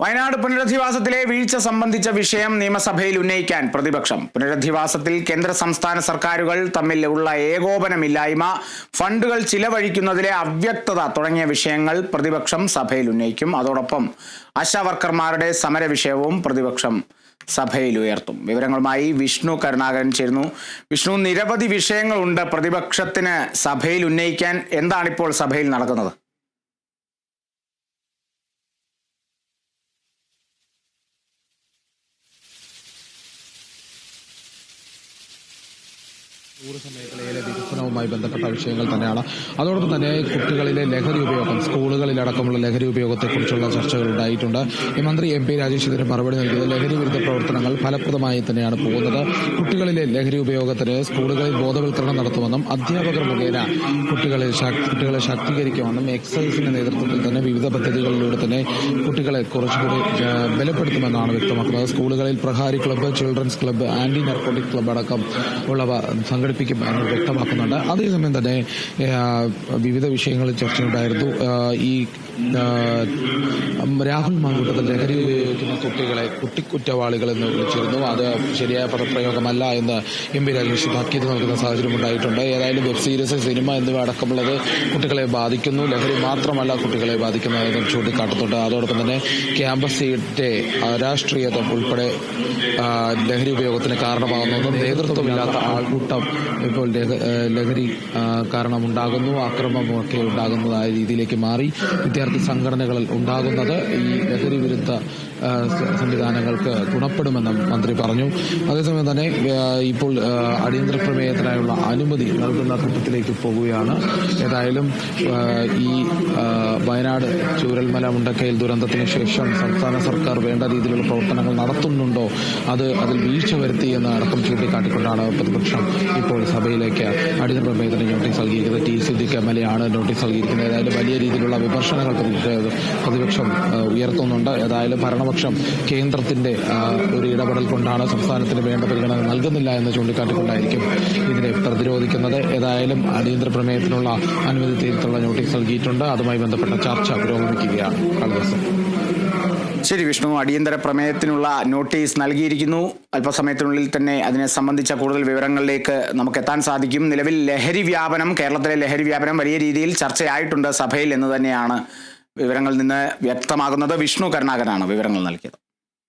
വയനാട് പുനരധിവാസത്തിലെ വീഴ്ച സംബന്ധിച്ച വിഷയം നിയമസഭയിൽ ഉന്നയിക്കാൻ പ്രതിപക്ഷം. പുനരധിവാസത്തിൽ കേന്ദ്ര സംസ്ഥാന സർക്കാരുകൾ തമ്മിൽ ഉള്ള ഏകോപനമില്ലായ്മ, ഫണ്ടുകൾ ചിലവഴിക്കുന്നതിലെ അവ്യക്തത തുടങ്ങിയ വിഷയങ്ങൾ പ്രതിപക്ഷം സഭയിൽ ഉന്നയിക്കും. അതോടൊപ്പം ആശാവർക്കർമാരുടെ സമര വിഷയവും പ്രതിപക്ഷം സഭയിൽ ഉയർത്തും. വിവരങ്ങളുമായി വിഷ്ണു കരുണാകരൻ ചേരുന്നു. വിഷ്ണു, നിരവധി വിഷയങ്ങളുണ്ട് പ്രതിപക്ഷത്തിന് സഭയിൽ ഉന്നയിക്കാൻ. എന്താണിപ്പോൾ സഭയിൽ നടക്കുന്നത്? ടൂറിസം മേഖലയിലെ വികസനവുമായി ബന്ധപ്പെട്ട വിഷയങ്ങൾ തന്നെയാണ്. അതോടൊപ്പം തന്നെ കുട്ടികളിലെ ലഹരി ഉപയോഗം, സ്കൂളുകളിലടക്കമുള്ള ലഹരി ഉപയോഗത്തെക്കുറിച്ചുള്ള ചർച്ചകൾ ഉണ്ടായിട്ടുണ്ട്. മന്ത്രി MP രാജേഷ് ഇതിന് മറുപടി നൽകിയത് ലഹരി വിരുദ്ധ പ്രവർത്തനങ്ങൾ ഫലപ്രദമായി തന്നെയാണ് പോകുന്നത്. കുട്ടികളിലെ ലഹരി ഉപയോഗത്തിന് സ്കൂളുകളിൽ ബോധവൽക്കരണം നടത്തുമെന്നും അധ്യാപകർ മുഖേന കുട്ടികളെ ശാക്തീകരിക്കുമെന്നും എക്സൈസിന്റെ നേതൃത്വത്തിൽ തന്നെ വിവിധ പദ്ധതികളിലൂടെ തന്നെ കുട്ടികളെ കുറച്ചുകൂടി ബലപ്പെടുത്തുമെന്നാണ് വ്യക്തമാക്കുന്നത്. സ്കൂളുകളിൽ Prahari club, children's club, anti narcotic club അടക്കം ഉള്ളവ സംഘടിപ്പിക്കും എന്ന് വ്യക്തമാക്കുന്നുണ്ട്. അതേസമയം തന്നെ വിവിധ വിഷയങ്ങളിൽ ചർച്ചയുണ്ടായിരുന്നു. ഈ രാഹുൽ മാങ്കൂട്ടത്തിൽ ലഹരി ഉപയോഗിക്കുന്ന കുട്ടികളെ കുട്ടിക്കുറ്റവാളികൾ എന്ന് വിളിച്ചിരുന്നു. അത് ശരിയായ പദപ്രയോഗമല്ല എന്ന് MP രാജേഷ് താക്കീത് നൽകുന്ന സാഹചര്യം ഉണ്ടായിട്ടുണ്ട്. ഏതായാലും വെബ് സീരീസ്, സിനിമ എന്നിവ അടക്കമുള്ളത് കുട്ടികളെ ബാധിക്കുന്നു. ലഹരി മാത്രമല്ല കുട്ടികളെ ബാധിക്കുന്നതെന്നും ചൂണ്ടിക്കാട്ടുന്നുണ്ട്. അതോടൊപ്പം തന്നെ ക്യാമ്പസിന്റെ രാഷ്ട്രീയത്വം ഉൾപ്പെടെ ലഹരി ഉപയോഗത്തിന് കാരണമാകുന്നതും നേതൃത്വമില്ലാത്ത ആൾക്കൂട്ടം ഇപ്പോൾ ലഹരി കാരണമുണ്ടാകുന്നു, അക്രമമൊക്കെ ഉണ്ടാകുന്നതായ രീതിയിലേക്ക് മാറി. വിദ്യാർത്ഥി സംഘടനകളിൽ ഉണ്ടാകുന്നത് ഈ ലഹരി വിരുദ്ധ സംവിധാനങ്ങൾക്ക് ഗുണപ്പെടുമെന്നും മന്ത്രി പറഞ്ഞു. അതേസമയം തന്നെ ഇപ്പോൾ അടിയന്തര പ്രമേയത്തിനായുള്ള അനുമതി നൽകുന്ന ഘട്ടത്തിലേക്ക് പോകുകയാണ്. ഏതായാലും ഈ വയനാട് ചൂരൽമല മുണ്ടക്കയിൽ ദുരന്തത്തിന് ശേഷം സംസ്ഥാന സർക്കാർ വേണ്ട രീതിയിലുള്ള പ്രവർത്തനങ്ങൾ നടത്തുന്നുണ്ടോ, അതിൽ വീഴ്ച വരുത്തി എന്ന് അടക്കം ചൂണ്ടിക്കാട്ടിക്കൊണ്ടാണ് പ്രതിപക്ഷം ഇപ്പോൾ സഭയിലേക്ക് അടിയന്തര പ്രമേയത്തിന് നോട്ടീസ് നൽകിയിരിക്കുന്നത്. T. സിദ്ദിഖ് MLA ആണ് നോട്ടീസ് നൽകിയിരിക്കുന്നത്. ഏതായാലും വലിയ രീതിയിലുള്ള വിമർശനങ്ങൾ പ്രതിപക്ഷം ഉയർത്തുന്നുണ്ട്. ഏതായാലും ഭരണപക്ഷം കേന്ദ്രത്തിന്റെ ഒരു ഇടപെടൽ കൊണ്ടാണ് സംസ്ഥാനത്തിന് വേണ്ട പരിഗണന നൽകുന്നില്ല എന്ന് ചൂണ്ടിക്കാട്ടിക്കൊണ്ടായിരിക്കും ഇതിനെ പ്രതിരോധിക്കുന്നത്. ഏതായാലും അടിയന്തര പ്രമേയത്തിനുള്ള അനുമതി തീരത്തുള്ള നോട്ടീസ് നൽകിയിട്ടുണ്ട്. അതുമായി ബന്ധപ്പെട്ട ചർച്ച പുരോഗമിക്കുകയാണ്. ശരി വിഷ്ണു, അടിയന്തര പ്രമേയത്തിനുള്ള നോട്ടീസ് നൽകിയിരിക്കുന്നു. അല്പസമയത്തിനുള്ളിൽ തന്നെ അതിനെ സംബന്ധിച്ച കൂടുതൽ വിവരങ്ങളിലേക്ക് നമുക്ക് എത്താൻ സാധിക്കും. നിലവിൽ കേരളത്തിലെ ലഹരി വ്യാപനം വലിയ രീതിയിൽ ചർച്ചയായിട്ടുണ്ട് സഭയിൽ എന്ന് തന്നെയാണ് വിവരങ്ങളിൽ നിന്ന് വ്യക്തമാകുന്നത്. വിഷ്ണു കരുണാകരനാണ് വിവരങ്ങൾ നൽകിയത്.